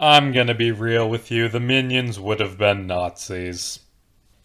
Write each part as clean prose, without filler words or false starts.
I'm gonna be real with you, the Minions would have been Nazis.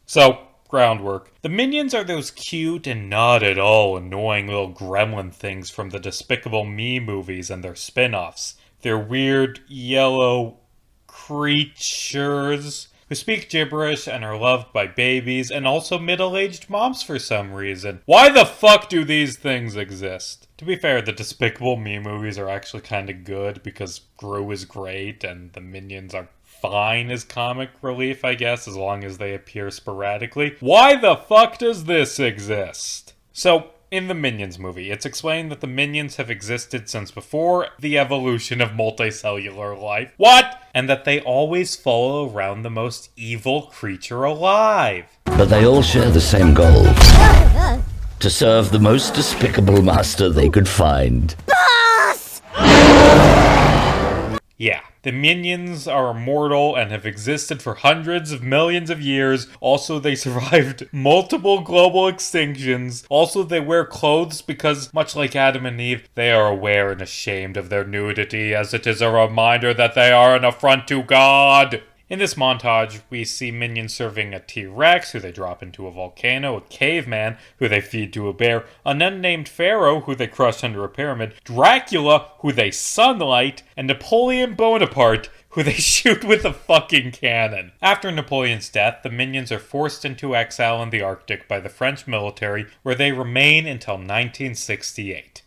So, groundwork. The Minions are those cute and not at all annoying little gremlin things from the Despicable Me movies and their spin offs. They're weird, yellow creatures who speak gibberish and are loved by babies and also middle-aged moms for some reason. Why the fuck do these things exist? To be fair, the Despicable Me movies are actually kind of good because Gru is great and the Minions are fine as comic relief, I guess, as long as they appear sporadically. Why the fuck does this exist? So, in the Minions movie, it's explained that the Minions have existed since before the evolution of multicellular life. What? And that they always follow around the most evil creature alive. But they all share the same goal. To serve the most despicable master they could find. Boss! Yeah, the Minions are immortal and have existed for hundreds of millions of years. Also, they survived multiple global extinctions. Also, they wear clothes because, much like Adam and Eve, they are aware and ashamed of their nudity, as it is a reminder that they are an affront to God. In this montage, we see Minions serving a T-Rex, who they drop into a volcano, a caveman, who they feed to a bear, an unnamed pharaoh, who they crush under a pyramid, Dracula, who they sunlight, and Napoleon Bonaparte, who they shoot with a fucking cannon. After Napoleon's death, the Minions are forced into exile in the Arctic by the French military, where they remain until 1968.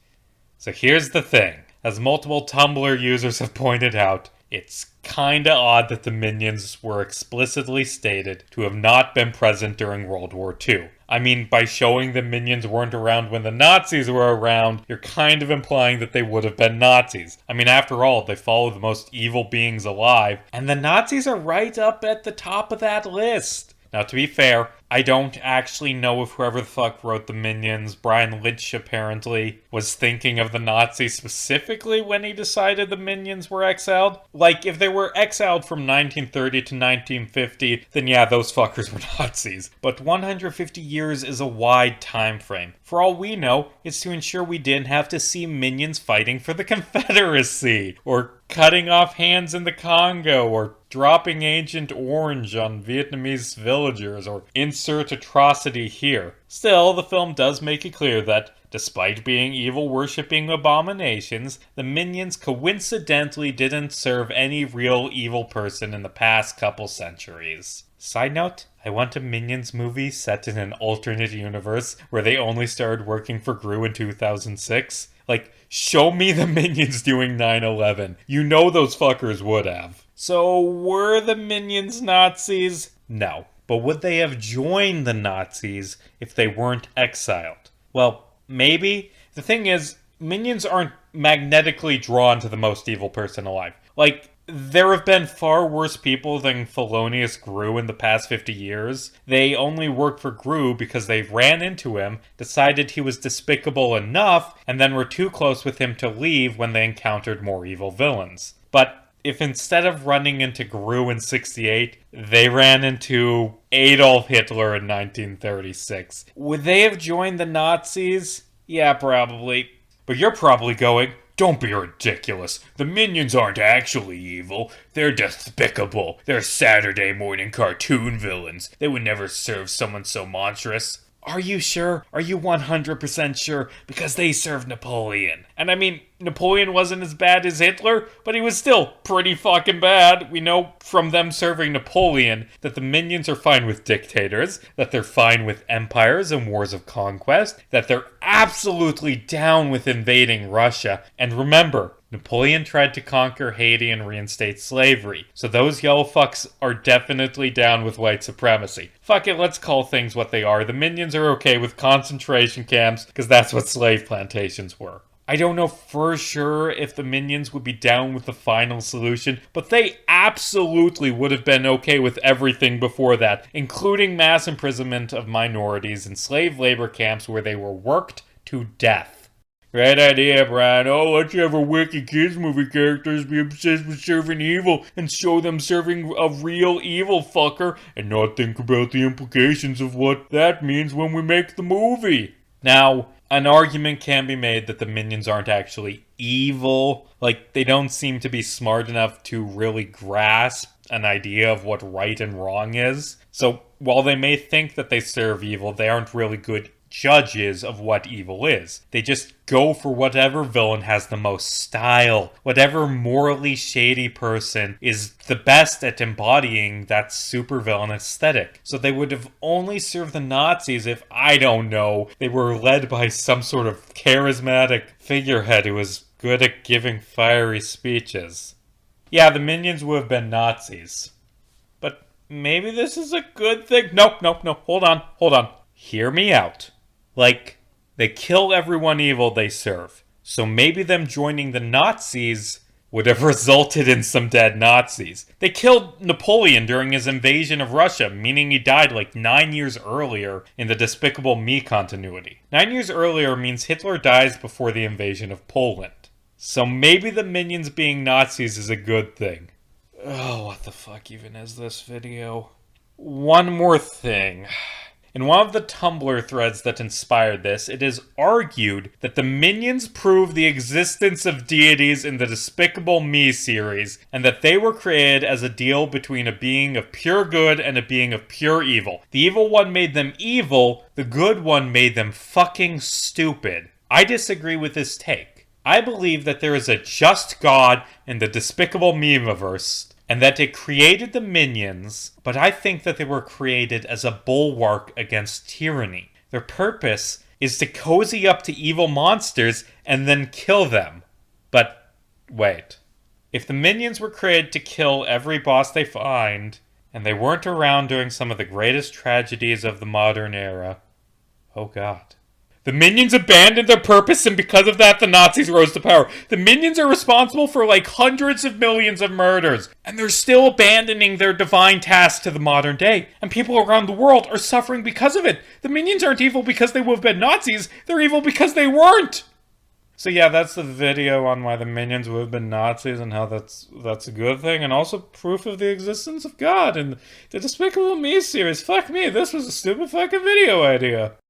So here's the thing. As multiple Tumblr users have pointed out, it's kinda odd that the Minions were explicitly stated to have not been present during World War II. I mean, by showing the Minions weren't around when the Nazis were around, you're kind of implying that they would have been Nazis. I mean, after all, they follow the most evil beings alive, and the Nazis are right up at the top of that list. Now, to be fair, I don't actually know if whoever the fuck wrote the Minions, Brian Lynch apparently, was thinking of the Nazis specifically when he decided the Minions were exiled. Like, if they were exiled from 1930 to 1950, then yeah, those fuckers were Nazis. But 150 years is a wide time frame. For all we know, it's to ensure we didn't have to see Minions fighting for the Confederacy, or cutting off hands in the Congo, or dropping Agent Orange on Vietnamese villagers, or insert atrocity here. Still, the film does make it clear that, despite being evil-worshipping abominations, the Minions coincidentally didn't serve any real evil person in the past couple centuries. Side note, I want a Minions movie set in an alternate universe where they only started working for Gru in 2006. Like, show me the Minions doing 9/11. You know those fuckers would have. So, were the Minions Nazis? No. But would they have joined the Nazis if they weren't exiled? Well, maybe. The thing is, Minions aren't magnetically drawn to the most evil person alive. Like, there have been far worse people than felonious Gru in the past 50 years. They only worked for Gru because they ran into him, decided he was despicable enough, and then were too close with him to leave when they encountered more evil villains. But if instead of running into Gru in 68, they ran into Adolf Hitler in 1936, would they have joined the Nazis? Yeah, probably. But you're probably going, don't be ridiculous. The Minions aren't actually evil. They're despicable. They're Saturday morning cartoon villains. They would never serve someone so monstrous. Are you sure? Are you 100% sure? Because they served Napoleon. And I mean, Napoleon wasn't as bad as Hitler, but he was still pretty fucking bad. We know from them serving Napoleon that the Minions are fine with dictators, that they're fine with empires and wars of conquest, that they're absolutely down with invading Russia. And remember, Napoleon tried to conquer Haiti and reinstate slavery, so those yellow fucks are definitely down with white supremacy. Fuck it, let's call things what they are. The Minions are okay with concentration camps, because that's what slave plantations were. I don't know for sure if the Minions would be down with the final solution, but they absolutely would have been okay with everything before that, including mass imprisonment of minorities in slave labor camps where they were worked to death. Great idea, Brian. Oh, let's have our wicked kids movie characters be obsessed with serving evil and show them serving a real evil fucker and not think about the implications of what that means when we make the movie. Now, an argument can be made that the Minions aren't actually evil. Like, they don't seem to be smart enough to really grasp an idea of what right and wrong is. So while they may think that they serve evil, they aren't really good judges of what evil is. They just go for whatever villain has the most style, whatever morally shady person is the best at embodying that supervillain aesthetic. So they would have only served the Nazis if, I don't know, they were led by some sort of charismatic figurehead who was good at giving fiery speeches. Yeah, the minions would have been Nazis. But maybe this is a good thing. Nope, hold on. Hear me out. Like, they kill everyone evil they serve. So maybe them joining the Nazis would have resulted in some dead Nazis. They killed Napoleon during his invasion of Russia, meaning he died like 9 years earlier in the Despicable Me continuity. 9 years earlier means Hitler dies before the invasion of Poland. So maybe the minions being Nazis is a good thing. Oh, what the fuck even is this video? One more thing. In one of the Tumblr threads that inspired this, it is argued that the minions prove the existence of deities in the Despicable Me series, and that they were created as a deal between a being of pure good and a being of pure evil. The evil one made them evil, the good one made them fucking stupid. I disagree with this take. I believe that there is a just God in the Despicable Me-verse, and that it created the minions, but I think that they were created as a bulwark against tyranny. Their purpose is to cozy up to evil monsters and then kill them. But wait. If the minions were created to kill every boss they find, and they weren't around during some of the greatest tragedies of the modern era, oh god. The minions abandoned their purpose, and because of that, the Nazis rose to power. The minions are responsible for like hundreds of millions of murders, and they're still abandoning their divine task to the modern day, and people around the world are suffering because of it. The minions aren't evil because they would have been Nazis, they're evil because they weren't! So yeah, that's the video on why the minions would have been Nazis and how that's a good thing, and also proof of the existence of God and the Despicable Me series. Fuck me, this was a stupid fucking video idea.